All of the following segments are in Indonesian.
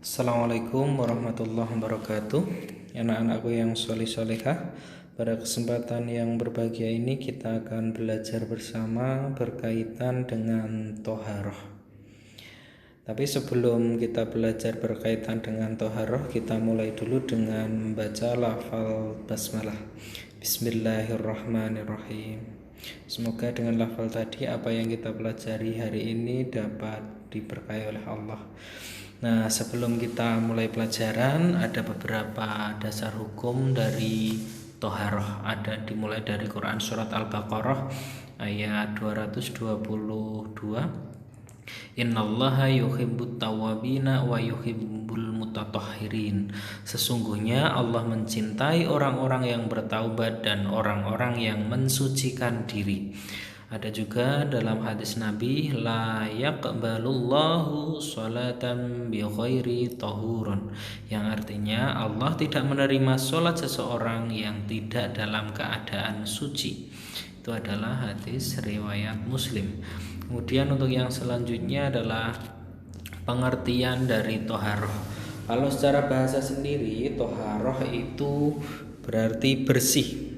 Assalamualaikum warahmatullahi wabarakatuh. Anak-anakku yang solih-solihah, pada kesempatan yang berbahagia ini kita akan belajar bersama berkaitan dengan toharoh. Tapi sebelum kita belajar berkaitan dengan toharoh, kita mulai dulu dengan membaca lafal basmalah. Bismillahirrahmanirrahim. Semoga dengan lafal tadi apa yang kita pelajari hari ini dapat diberkahi oleh Allah. Nah, sebelum kita mulai pelajaran, ada beberapa dasar hukum dari toharoh. Ada dimulai dari Quran surat Al-Baqarah ayat 222. Innallaha yuhibbut tawwabina wa yuhibbul mutatahhirin. Sesungguhnya Allah mencintai orang-orang yang bertaubat dan orang-orang yang mensucikan diri. Ada juga dalam hadis Nabi, la yaqbalullahu sholatan bi ghairi tahurun, yang artinya Allah tidak menerima sholat seseorang yang tidak dalam keadaan suci. Itu adalah hadis riwayat Muslim. Kemudian untuk yang selanjutnya adalah pengertian dari toharoh. Kalau secara bahasa sendiri, toharoh itu berarti bersih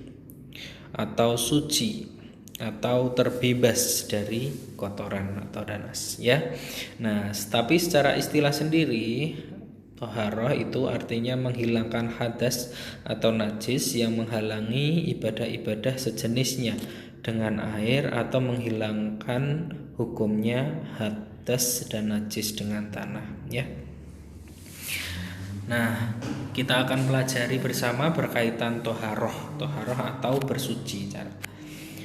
atau suci atau terbebas dari kotoran atau danas, ya. Nah, tapi secara istilah sendiri, toharoh itu artinya menghilangkan hadas atau najis yang menghalangi ibadah-ibadah sejenisnya dengan air, atau menghilangkan hukumnya hadas dan najis dengan tanah, ya. Nah, kita akan pelajari bersama berkaitan toharoh atau bersuci.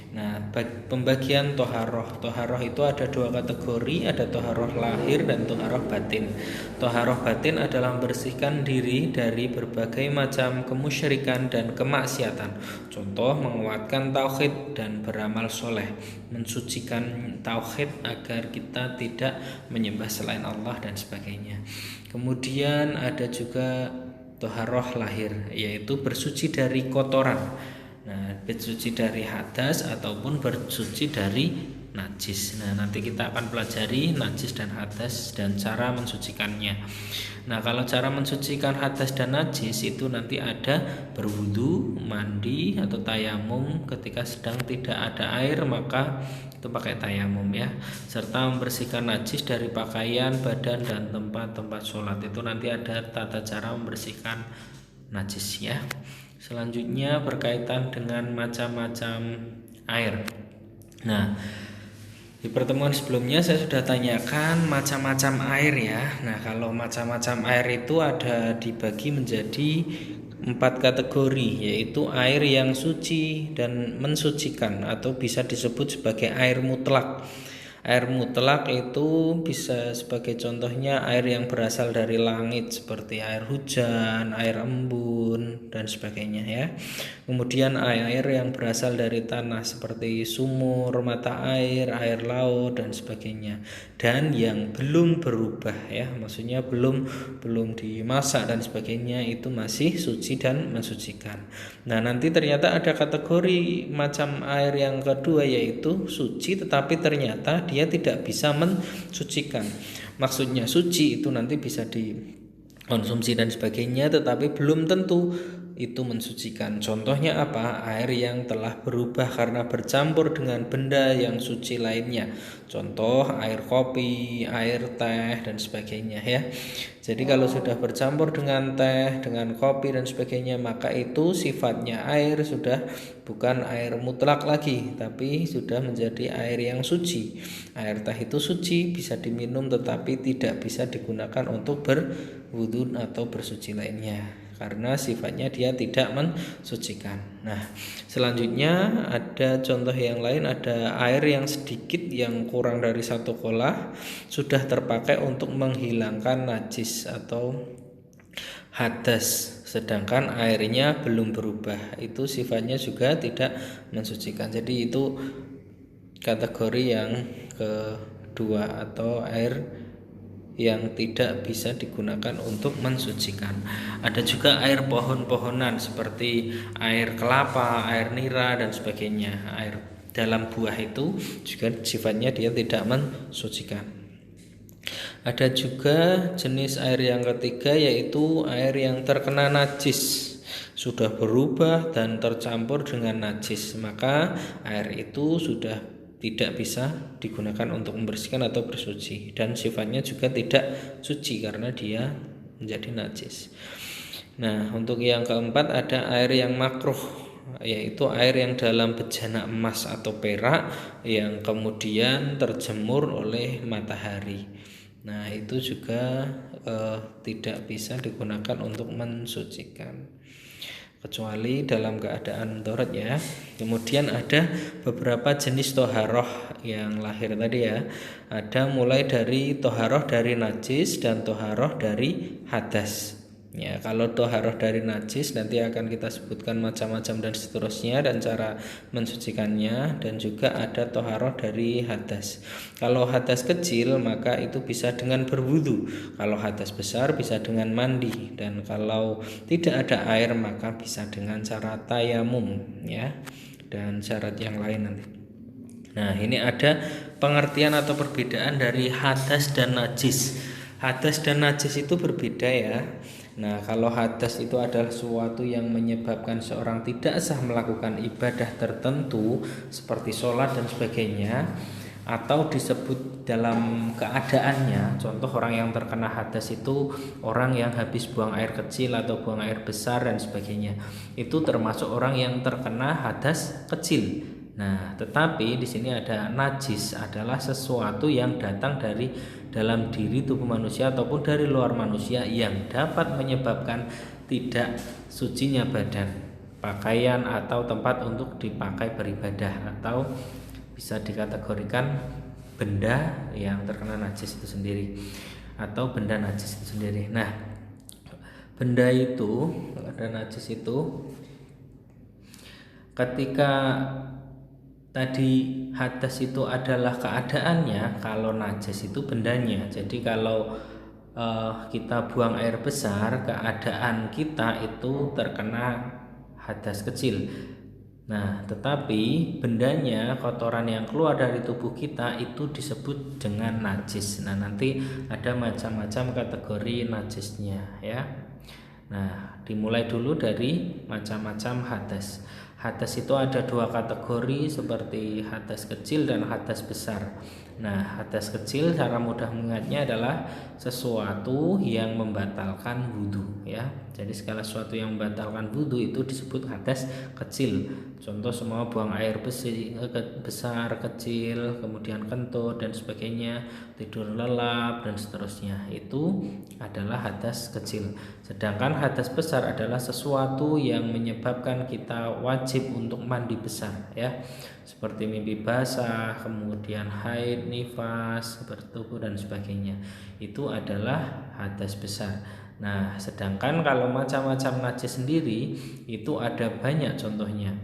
Nah, pembagian toharoh itu ada dua kategori, ada toharoh lahir dan toharoh batin. Toharoh batin adalah membersihkan diri dari berbagai macam kemusyrikan dan kemaksiatan. Contoh, menguatkan tauhid dan beramal soleh, mensucikan tauhid agar kita tidak menyembah selain Allah dan sebagainya. Kemudian ada juga toharoh lahir, yaitu bersuci dari kotoran. Nah, bersuci dari hadas ataupun bersuci dari najis. Nah, nanti kita akan pelajari najis dan hadas dan cara mensucikannya. Nah, kalau cara mensucikan hadas dan najis itu nanti ada berwudu, mandi atau tayamum. Ketika sedang tidak ada air maka itu pakai tayamum, ya. Serta membersihkan najis dari pakaian, badan dan tempat-tempat sholat. Itu nanti ada tata cara membersihkan najis, ya. Selanjutnya berkaitan dengan macam-macam air. Nah, di pertemuan sebelumnya saya sudah tanyakan macam-macam air, ya. Nah, kalau macam-macam air itu ada dibagi menjadi 4 kategori, yaitu air yang suci dan mensucikan atau bisa disebut sebagai air mutlak. Air mutlak itu bisa sebagai contohnya air yang berasal dari langit seperti air hujan, air embun dan sebagainya, ya. Kemudian air yang berasal dari tanah seperti sumur, mata air, air laut dan sebagainya. Dan yang belum berubah, ya, maksudnya belum dimasak dan sebagainya, itu masih suci dan mensucikan. Nah, nanti ternyata ada kategori macam air yang kedua, yaitu suci tetapi ternyata dia tidak bisa mensucikan. Maksudnya suci itu nanti bisa dikonsumsi dan sebagainya, tetapi belum tentu itu mensucikan. Contohnya apa? Air yang telah berubah karena bercampur dengan benda yang suci lainnya. Contoh air kopi, air teh dan sebagainya, ya. Jadi kalau sudah bercampur dengan teh, dengan kopi dan sebagainya, maka itu sifatnya air sudah bukan air mutlak lagi, tapi sudah menjadi air yang suci. Air teh itu suci, bisa diminum tetapi tidak bisa digunakan untuk berwudu atau bersuci lainnya, karena sifatnya dia tidak mensucikan. Nah, selanjutnya ada contoh yang lain, ada air yang sedikit yang kurang dari 1 kolah sudah terpakai untuk menghilangkan najis atau hadas, sedangkan airnya belum berubah, itu sifatnya juga tidak mensucikan. Jadi itu kategori yang kedua, atau air yang tidak bisa digunakan untuk mensucikan. Ada juga air pohon-pohonan seperti air kelapa, air nira dan sebagainya. Air dalam buah itu juga sifatnya dia tidak mensucikan. Ada juga jenis air yang ketiga, yaitu air yang terkena najis, sudah berubah dan tercampur dengan najis, maka air itu sudah tidak bisa digunakan untuk membersihkan atau bersuci, dan sifatnya juga tidak suci karena dia menjadi najis. Nah, untuk yang keempat ada air yang makruh, yaitu air yang dalam bejana emas atau perak yang kemudian terjemur oleh matahari. Nah, itu juga tidak bisa digunakan untuk mensucikan, kecuali dalam keadaan darurat ya. Kemudian ada beberapa jenis toharoh yang lahir tadi ya. Ada mulai dari toharoh dari najis dan toharoh dari hadas. Ya, kalau toharoh dari najis nanti akan kita sebutkan macam-macam dan seterusnya dan cara mensucikannya, dan juga ada toharoh dari hadas. Kalau hadas kecil maka itu bisa dengan berwudu, kalau hadas besar bisa dengan mandi, dan kalau tidak ada air maka bisa dengan cara tayamum ya, dan syarat yang lain nanti. Nah, ini ada pengertian atau perbedaan dari hadas dan najis. Hadas dan najis itu berbeda ya. Nah, kalau hadas itu adalah sesuatu yang menyebabkan seorang tidak sah melakukan ibadah tertentu seperti sholat dan sebagainya, atau disebut dalam keadaannya. Contoh orang yang terkena hadas itu orang yang habis buang air kecil atau buang air besar dan sebagainya. Itu termasuk orang yang terkena hadas kecil. Nah, tetapi di sini ada najis, adalah sesuatu yang datang dari dalam diri tubuh manusia ataupun dari luar manusia yang dapat menyebabkan tidak sucinya badan, pakaian atau tempat untuk dipakai beribadah, atau bisa dikategorikan benda yang terkena najis itu sendiri atau benda najis itu sendiri. Nah, benda itu, ada najis itu ketika tadi hadas itu adalah keadaannya, kalau najis itu bendanya. Jadi kalau kita buang air besar, keadaan kita itu terkena hadas kecil. Nah, tetapi bendanya, kotoran yang keluar dari tubuh kita itu disebut dengan najis. Nah, nanti ada macam-macam kategori najisnya ya. Nah, dimulai dulu dari macam-macam hadas. Hadas itu ada dua kategori, seperti hadas kecil dan hadas besar. Nah, hadas kecil cara mudah mengingatnya adalah sesuatu yang membatalkan wudhu ya. Jadi segala sesuatu yang membatalkan wudhu itu disebut hadas kecil. Contoh semua buang air besar, kecil, kemudian kentut dan sebagainya, tidur lelap dan seterusnya, itu adalah hadas kecil. Sedangkan hadas besar adalah sesuatu yang menyebabkan kita wajib untuk mandi besar ya, seperti mimpi basah, kemudian haid, nifas, bertubuh dan sebagainya. Itu adalah hadas besar. Nah, sedangkan kalau macam-macam najis sendiri itu ada banyak contohnya.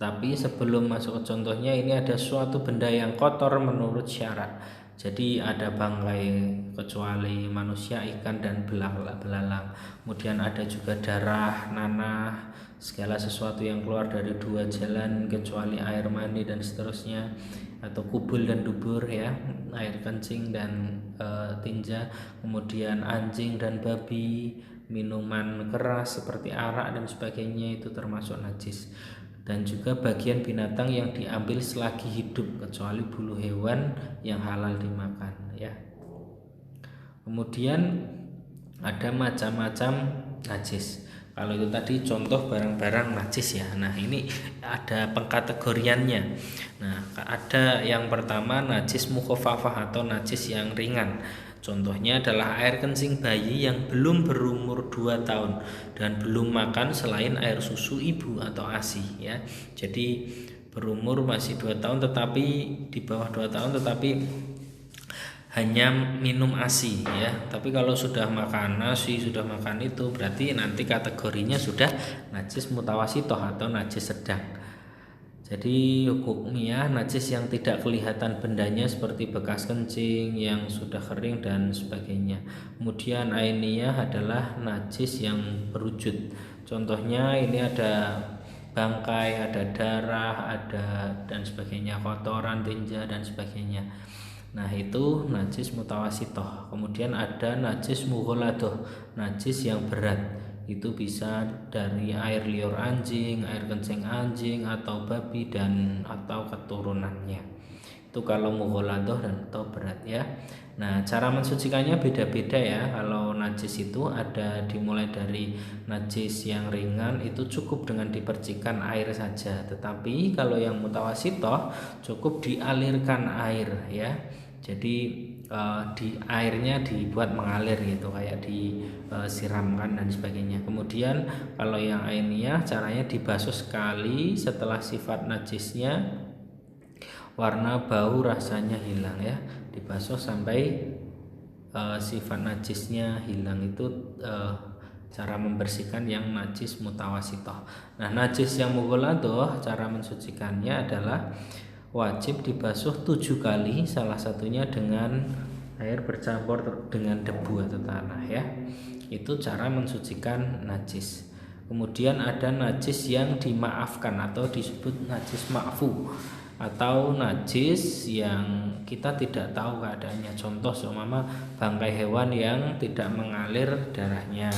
Tapi sebelum masuk ke contohnya, ini ada suatu benda yang kotor menurut syarat. Jadi ada bangkai kecuali manusia, ikan dan belalang. Kemudian ada juga darah, nanah, segala sesuatu yang keluar dari dua jalan kecuali air mani dan seterusnya, atau kubul dan dubur ya, air kencing dan tinja. Kemudian anjing dan babi, minuman keras seperti arak dan sebagainya itu termasuk najis. Dan juga bagian binatang yang diambil selagi hidup kecuali bulu hewan yang halal dimakan ya. Kemudian ada macam-macam najis. Kalau itu tadi contoh barang-barang najis ya. Nah, ini ada pengkategoriannya. Nah, ada yang pertama najis mukhafafah atau najis yang ringan. Contohnya adalah air kencing bayi yang belum berumur 2 tahun dan belum makan selain air susu ibu atau ASI ya. Jadi berumur masih 2 tahun tetapi di bawah 2 tahun tetapi hanya minum ASI ya. Tapi kalau sudah makan nasi, sudah makan itu, berarti nanti kategorinya sudah najis mutawasitoh atau najis sedang. Jadi hukumnya najis yang tidak kelihatan bendanya seperti bekas kencing yang sudah kering dan sebagainya. Kemudian ainiyah adalah najis yang berwujud. Contohnya ini ada bangkai, ada darah, ada dan sebagainya, kotoran, tinja dan sebagainya. Nah, itu najis mutawasitoh. Kemudian ada najis mughaladoh, najis yang berat. Itu bisa dari air liur anjing, air kencing anjing, atau babi dan atau keturunannya. Itu kalau mughaladoh dan atau berat ya. Nah, cara mensucikannya beda-beda ya. Kalau najis itu ada dimulai dari najis yang ringan, itu cukup dengan dipercikan air saja. Tetapi kalau yang mutawasitoh cukup dialirkan air ya. Jadi di airnya dibuat mengalir gitu, kayak disiramkan dan sebagainya. Kemudian kalau yang ainiyah caranya dibasuh sekali, setelah sifat najisnya, warna, bau, rasanya hilang ya, dibasuh sampai sifat najisnya hilang. Itu cara membersihkan yang najis mutawasitoh. Nah, najis yang mughaladoh cara mensucikannya adalah wajib dibasuh 7 kali, salah satunya dengan air bercampur dengan debu atau tanah ya. Itu cara mensucikan najis. Kemudian ada najis yang dimaafkan atau disebut najis ma'fu, atau najis yang kita tidak tahu keadaannya. Contoh seumpama bangkai hewan yang tidak mengalir darahnya,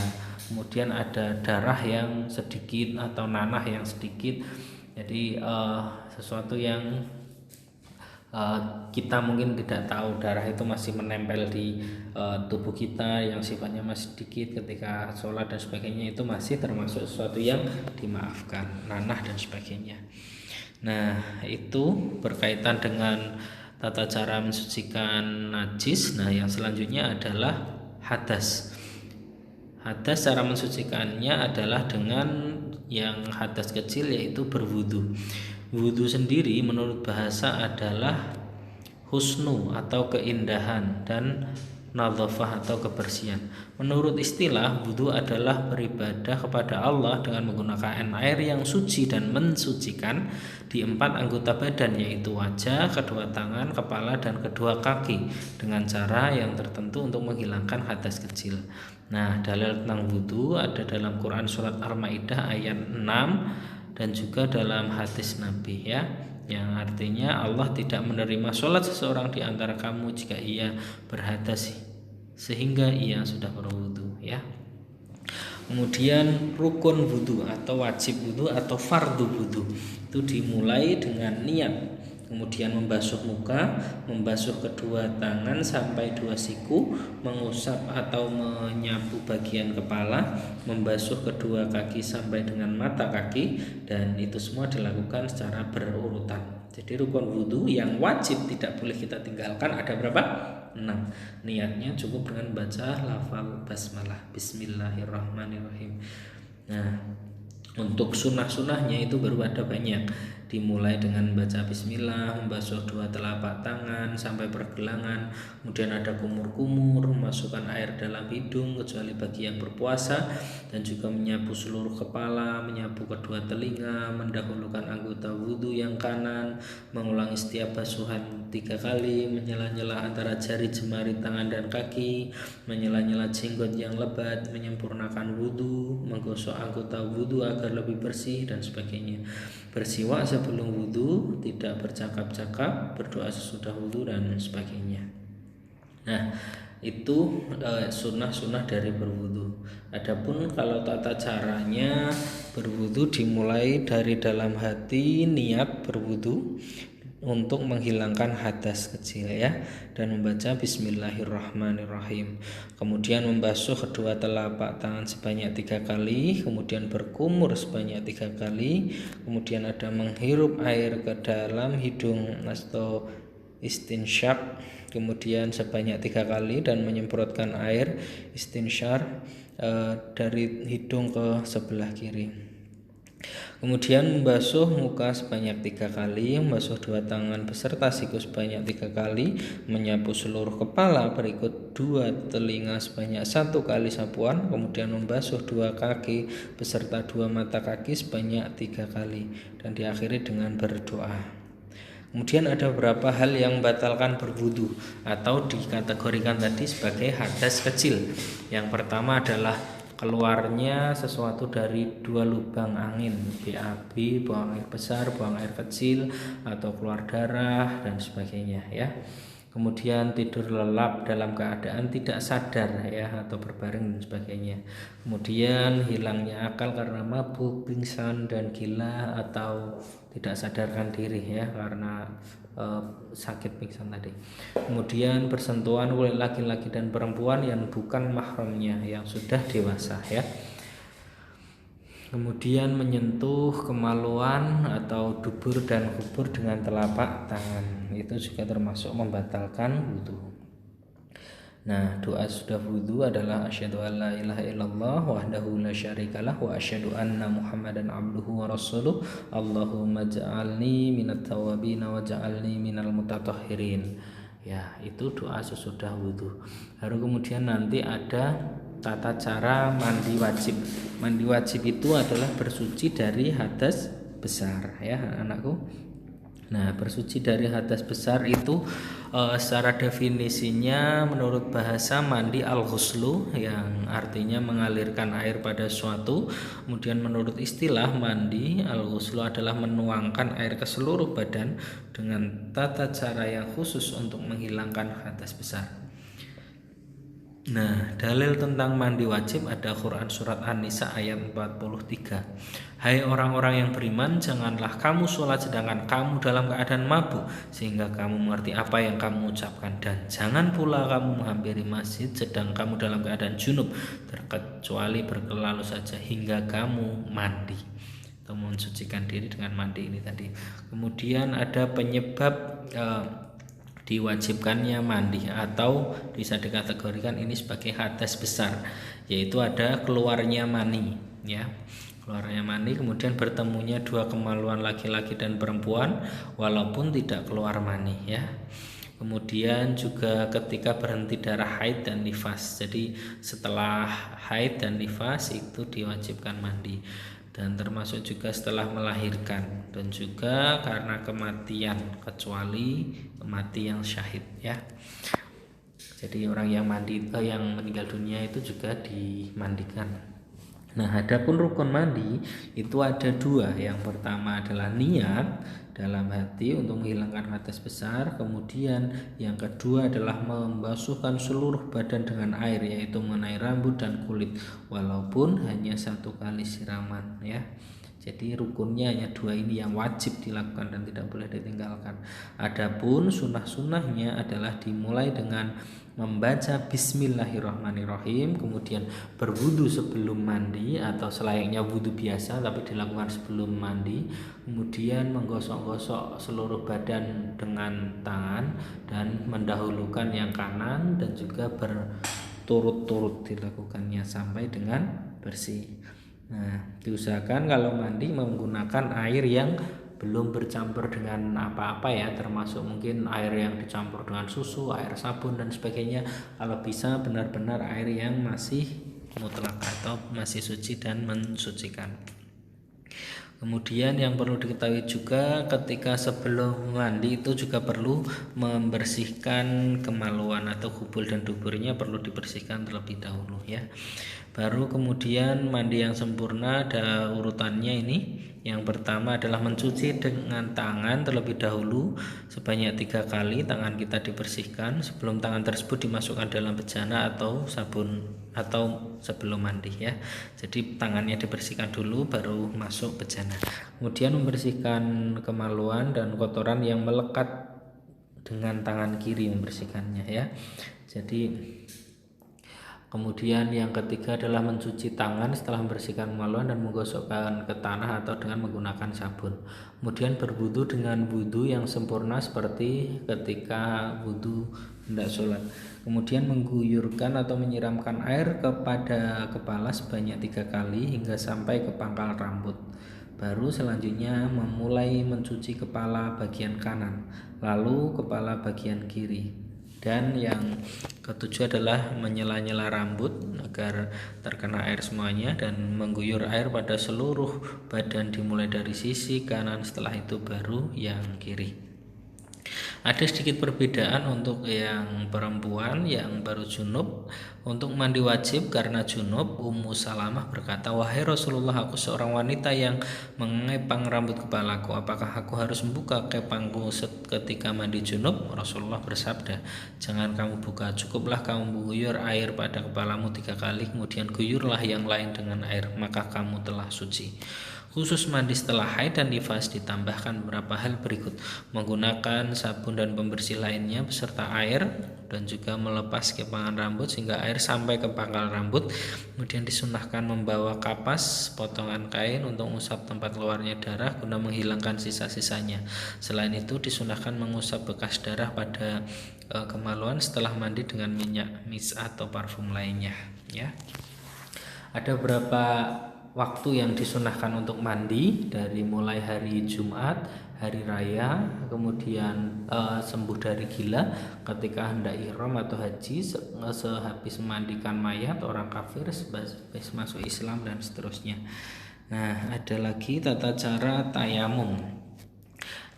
kemudian ada darah yang sedikit atau nanah yang sedikit. Jadi sesuatu yang kita mungkin tidak tahu, darah itu masih menempel di tubuh kita yang sifatnya masih sedikit ketika sholat dan sebagainya, itu masih termasuk sesuatu yang dimaafkan, nanah dan sebagainya. Nah, itu berkaitan dengan tata cara mensucikan najis. Nah, yang selanjutnya adalah hadas. Hadas cara mensucikannya adalah dengan yang hadas kecil, yaitu berwudu. Wudu sendiri menurut bahasa adalah husnu atau keindahan dan nadhafah atau kebersihan. Menurut istilah, wudu adalah beribadah kepada Allah dengan menggunakan air yang suci dan mensucikan di 4 anggota badan, yaitu wajah, kedua tangan, kepala, dan kedua kaki, dengan cara yang tertentu untuk menghilangkan hadas kecil. Nah, dalil tentang wudu ada dalam Quran surat Al-Maidah ayat 6 dan juga dalam hadis Nabi ya, yang artinya Allah tidak menerima sholat seseorang di antara kamu jika ia berhadas sehingga ia sudah berwudu ya. Kemudian rukun wudu atau wajib wudu atau fardu wudu itu dimulai dengan niat, kemudian membasuh muka, membasuh kedua tangan sampai 2 siku, mengusap atau menyapu bagian kepala, membasuh kedua kaki sampai dengan mata kaki, dan itu semua dilakukan secara berurutan. Jadi rukun wudu yang wajib tidak boleh kita tinggalkan ada berapa? 6. Niatnya cukup dengan baca lafal basmalah, bismillahirrahmanirrahim. Nah, untuk sunnah-sunnahnya itu baru ada banyak, dimulai dengan baca bismillah, membasuh 2 telapak tangan sampai pergelangan, kemudian ada kumur-kumur, memasukkan air dalam hidung kecuali bagi yang berpuasa, dan juga menyapu seluruh kepala, menyapu kedua telinga, mendahulukan anggota wudhu yang kanan, mengulangi setiap basuhan 3 kali, menyela-nyela antara jari jemari tangan dan kaki, menyela-nyela jenggot yang lebat, menyempurnakan wudhu, menggosok anggota wudhu agar lebih bersih dan sebagainya, bersiwak sebelum wudhu, tidak bercakap-cakap, berdoa sesudah wudhu dan sebagainya. Nah, itu sunnah-sunnah dari berwudhu. Adapun kalau tata caranya berwudhu dimulai dari dalam hati, niat berwudhu untuk menghilangkan hadas kecil ya, dan membaca bismillahirrahmanirrahim. Kemudian membasuh kedua telapak tangan sebanyak 3 kali, kemudian berkumur sebanyak 3 kali, kemudian ada menghirup air ke dalam hidung atau istinsyaq, kemudian sebanyak 3 kali, dan menyemprotkan air istinsyar dari hidung ke sebelah kiri. Kemudian membasuh muka sebanyak 3 kali, membasuh 2 tangan beserta siku sebanyak 3 kali, menyapu seluruh kepala berikut 2 telinga sebanyak 1 kali sapuan, kemudian membasuh 2 kaki beserta 2 mata kaki sebanyak 3 kali, dan diakhiri dengan berdoa. Kemudian ada beberapa hal yang membatalkan berwudu atau dikategorikan tadi sebagai hadas kecil. Yang pertama adalah keluarnya sesuatu dari 2 lubang angin, BAB, buang air besar, buang air kecil, atau keluar darah dan sebagainya ya. kemudian tidur lelap dalam keadaan tidak sadar ya atau berbaring dan sebagainya, kemudian hilangnya akal karena mabuk, pingsan dan gila atau tidak sadarkan diri ya karena sakit pingsan tadi, kemudian bersentuhan oleh laki-laki dan perempuan yang bukan mahramnya yang sudah dewasa ya, kemudian menyentuh kemaluan atau dubur dan kubur dengan telapak tangan, itu juga termasuk membatalkan wudhu. Nah, doa sudah wudhu adalah asyhadu an la ilaha illallah wahdahu la syarikalah wa asyhadu anna muhammadan abduhu wa rasuluh Allahumma ja'alni minat tawabin wa ja'alni minal mutatahhirin. Ya, itu doa sesudah wudhu. Baru kemudian nanti ada tata cara mandi wajib. Mandi wajib itu adalah bersuci dari hadas besar ya anakku. Nah, bersuci dari hadas besar itu secara definisinya menurut bahasa mandi al-ghuslu yang artinya mengalirkan air pada suatu. Kemudian menurut istilah mandi al-ghuslu adalah menuangkan air ke seluruh badan dengan tata cara yang khusus untuk menghilangkan hadas besar. Nah, dalil tentang mandi wajib ada Quran surat An-Nisa ayat 43. Hai orang-orang yang beriman, janganlah kamu sholat sedangkan kamu dalam keadaan mabuk sehingga kamu mengerti apa yang kamu ucapkan, dan jangan pula kamu menghampiri masjid sedang kamu dalam keadaan junub terkecuali berkelalu saja hingga kamu mandi atau mensucikan diri dengan mandi ini tadi. Kemudian ada penyebab diwajibkannya mandi atau bisa dikategorikan ini sebagai hadas besar, yaitu ada keluarnya mani ya, keluarnya mani, kemudian bertemunya dua kemaluan laki-laki dan perempuan walaupun tidak keluar mani ya, kemudian juga ketika berhenti darah haid dan nifas, jadi setelah haid dan nifas itu diwajibkan mandi, dan termasuk juga setelah melahirkan, dan juga karena kematian kecuali mati yang syahid ya. Jadi orang yang yang meninggal dunia itu juga dimandikan. Nah, adapun rukun mandi itu ada dua. Yang pertama adalah niat dalam hati untuk menghilangkan hadas besar. Kemudian yang kedua adalah membasuhkan seluruh badan dengan air, yaitu mengenai rambut dan kulit, walaupun hanya satu kali siraman ya. Jadi rukunnya hanya dua ini yang wajib dilakukan dan tidak boleh ditinggalkan. Adapun sunnah-sunnahnya adalah dimulai dengan membaca bismillahirrahmanirrahim, kemudian berwudu sebelum mandi atau selayaknya wudu biasa tapi dilakukan sebelum mandi, kemudian menggosok-gosok seluruh badan dengan tangan dan mendahulukan yang kanan, dan juga berturut-turut dilakukannya sampai dengan bersih. Nah, diusahakan kalau mandi menggunakan air yang belum bercampur dengan apa-apa ya, termasuk mungkin air yang dicampur dengan susu, air sabun dan sebagainya. Kalau bisa benar-benar air yang masih mutlak atau masih suci dan mensucikan. Kemudian yang perlu diketahui juga ketika sebelum mandi itu juga perlu membersihkan kemaluan atau kubul dan duburnya perlu dibersihkan terlebih dahulu ya. Baru kemudian mandi yang sempurna ada urutannya ini. Yang pertama adalah mencuci dengan tangan terlebih dahulu sebanyak 3 kali. Tangan kita dibersihkan sebelum tangan tersebut dimasukkan dalam bejana atau sabun atau sebelum mandi ya. Jadi tangannya dibersihkan dulu baru masuk bejana. Kemudian membersihkan kemaluan dan kotoran yang melekat dengan tangan kiri, membersihkannya ya. Jadi kemudian yang ketiga adalah mencuci tangan setelah membersihkan kemaluan dan menggosokkan ke tanah atau dengan menggunakan sabun. Kemudian berwudu dengan wudu yang sempurna seperti ketika wudu hendak sholat. Kemudian mengguyurkan atau menyiramkan air kepada kepala sebanyak 3 kali hingga sampai ke pangkal rambut. Baru selanjutnya memulai mencuci kepala bagian kanan, lalu kepala bagian kiri. Dan yang ketujuh adalah menyela-nyela rambut agar terkena air semuanya, dan mengguyur air pada seluruh badan dimulai dari sisi kanan, setelah itu baru yang kiri. Ada sedikit perbedaan untuk yang perempuan yang baru junub. Untuk mandi wajib karena junub, Ummu Salamah berkata, "Wahai Rasulullah, aku seorang wanita yang mengepang rambut kepalaku. Apakah aku harus membuka kepangku ketika mandi junub?" Rasulullah bersabda, "Jangan kamu buka, cukuplah kamu mengguyur air pada kepalamu 3 kali, kemudian guyurlah yang lain dengan air, maka kamu telah suci." Khusus mandi setelah haid dan nifas ditambahkan beberapa hal berikut: menggunakan sabun dan pembersih lainnya beserta air, dan juga melepas kepangan rambut sehingga air sampai ke pangkal rambut. Kemudian disunahkan membawa kapas potongan kain untuk mengusap tempat keluarnya darah guna menghilangkan sisa-sisanya. Selain itu disunahkan mengusap bekas darah pada kemaluan setelah mandi dengan minyak mis atau parfum lainnya, ya. Ada beberapa waktu yang disunahkan untuk mandi, dari mulai hari Jumat, hari raya, kemudian sembuh dari gila, ketika hendak ihram atau haji, sehabis memandikan mayat orang kafir, sehabis masuk Islam, dan seterusnya. Nah, ada lagi tata cara tayamum.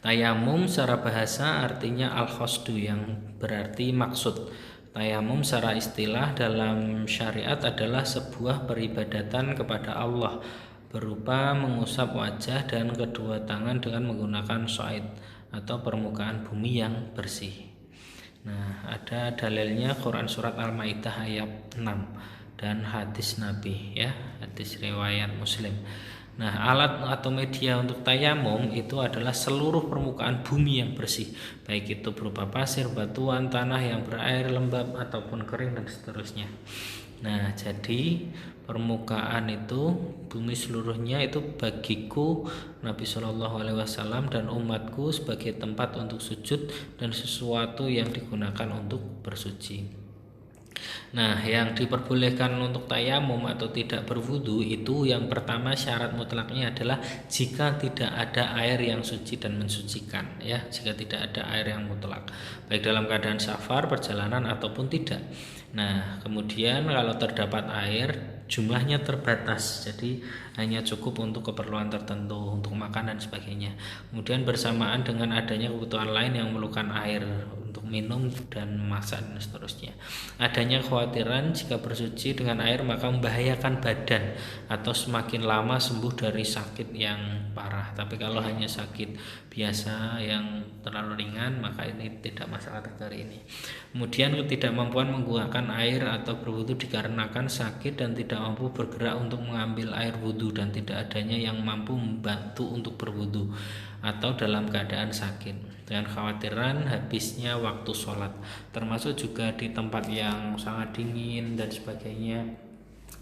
Tayamum secara bahasa artinya al-khosdu, yang berarti maksud. Tayamum secara istilah dalam syariat adalah sebuah peribadatan kepada Allah berupa mengusap wajah dan kedua tangan dengan menggunakan sa'id atau permukaan bumi yang bersih. Nah, ada dalilnya Quran surat Al-Maidah ayat 6 dan hadis Nabi, ya, hadis riwayat Muslim. Nah, alat atau media untuk tayamum itu adalah seluruh permukaan bumi yang bersih, baik itu berupa pasir, batuan, tanah yang berair, lembab ataupun kering, dan seterusnya. Nah, jadi permukaan itu bumi seluruhnya itu bagiku Nabi Shallallahu Alaihi Wasallam dan umatku sebagai tempat untuk sujud dan sesuatu yang digunakan untuk bersuci. Nah, yang diperbolehkan untuk tayamum atau tidak berwudu itu, yang pertama syarat mutlaknya adalah jika tidak ada air yang suci dan mensucikan, ya, jika tidak ada air yang mutlak, baik dalam keadaan safar, perjalanan ataupun tidak. Nah, kemudian kalau terdapat air, jumlahnya terbatas, jadi hanya cukup untuk keperluan tertentu, untuk makan dan sebagainya. Kemudian bersamaan dengan adanya kebutuhan lain yang memerlukan air untuk minum dan masak dan seterusnya. Adanya kekhawatiran jika bersuci dengan air maka membahayakan badan atau semakin lama sembuh dari sakit yang parah. Tapi kalau hanya sakit biasa yang terlalu ringan maka ini tidak masalah dari ini. Kemudian ketidakmampuan menggunakan air atau berwudu dikarenakan sakit dan tidak mampu bergerak untuk mengambil air wudu, dan tidak adanya yang mampu membantu untuk berwudu atau dalam keadaan sakit, dengan khawatiran habisnya waktu sholat, termasuk juga di tempat yang sangat dingin dan sebagainya,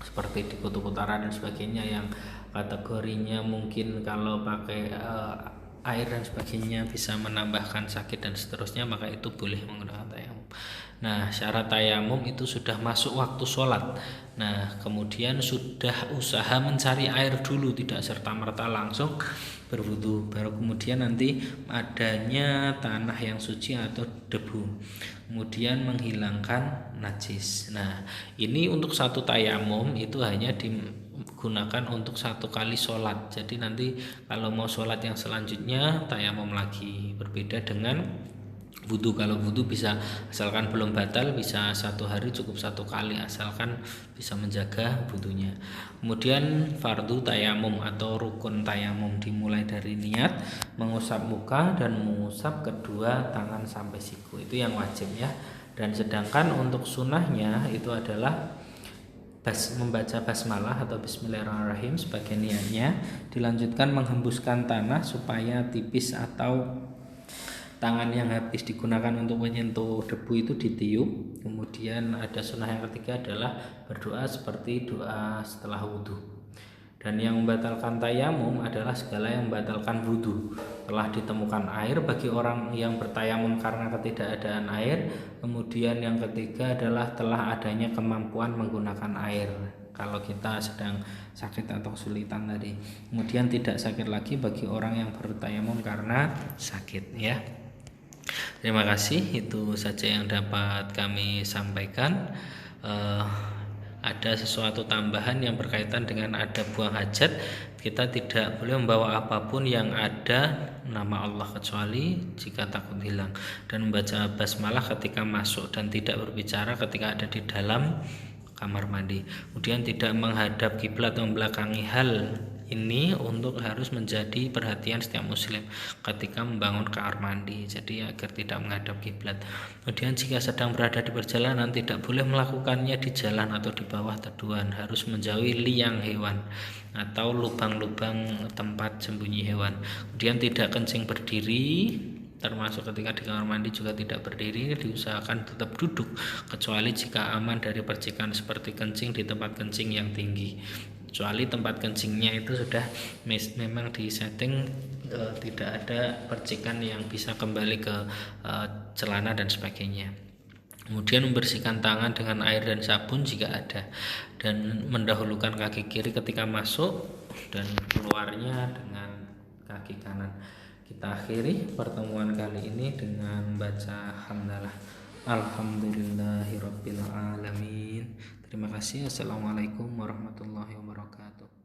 seperti di kutub utara dan sebagainya, yang kategorinya mungkin kalau pakai air dan sebagainya bisa menambahkan sakit dan seterusnya, maka itu boleh menggunakan tayamum. Nah, syarat tayamum itu sudah masuk waktu sholat. Nah, kemudian sudah usaha mencari air dulu, tidak serta-merta langsung berwudu, baru kemudian nanti adanya tanah yang suci atau debu, kemudian menghilangkan najis. Nah, ini untuk satu tayamum itu hanya digunakan untuk satu kali sholat. Jadi nanti kalau mau sholat yang selanjutnya tayamum lagi, berbeda dengan wudu. Kalau wudu bisa, asalkan belum batal, bisa satu hari cukup satu kali, asalkan bisa menjaga wudunya. Kemudian fardu tayamum atau rukun tayamum dimulai dari niat, mengusap muka dan mengusap kedua tangan sampai siku, itu yang wajib, ya. Dan sedangkan untuk sunnahnya itu adalah membaca basmalah atau bismillahirrahmanirrahim sebagai niatnya, dilanjutkan menghembuskan tanah supaya tipis atau tangan yang habis digunakan untuk menyentuh debu itu ditiup. Kemudian ada sunnah yang ketiga adalah berdoa seperti doa setelah wudhu. Dan yang membatalkan tayamum adalah segala yang membatalkan wudhu. Telah ditemukan air bagi orang yang bertayamum karena ketidakadaan air. Kemudian yang ketiga adalah telah adanya kemampuan menggunakan air kalau kita sedang sakit atau kesulitan tadi. Kemudian tidak sakit lagi bagi orang yang bertayamum karena sakit, ya. Terima kasih, itu saja yang dapat kami sampaikan. Ada sesuatu tambahan yang berkaitan dengan adab buang hajat, kita tidak boleh membawa apapun yang ada nama Allah kecuali jika takut hilang, dan membaca basmalah ketika masuk dan tidak berbicara ketika ada di dalam kamar mandi. Kemudian tidak menghadap kiblat atau membelakangi. Hal ini untuk harus menjadi perhatian setiap muslim ketika membangun kamar mandi, jadi agar tidak menghadap kiblat. Kemudian jika sedang berada di perjalanan tidak boleh melakukannya di jalan atau di bawah teduhan, harus menjauhi liang hewan atau lubang-lubang tempat sembunyi hewan. Kemudian tidak kencing berdiri, termasuk ketika di kamar mandi juga tidak berdiri, diusahakan tetap duduk kecuali jika aman dari percikan seperti kencing di tempat kencing yang tinggi, kecuali tempat kencingnya itu sudah memang disetting tidak ada percikan yang bisa kembali ke celana dan sebagainya. Kemudian membersihkan tangan dengan air dan sabun jika ada, dan mendahulukan kaki kiri ketika masuk dan keluarnya dengan kaki kanan. Kita akhiri pertemuan kali ini dengan baca hamdalah. Alhamdulillahirabbil alamin. Terima kasih. Assalamualaikum warahmatullahi wabarakatuh.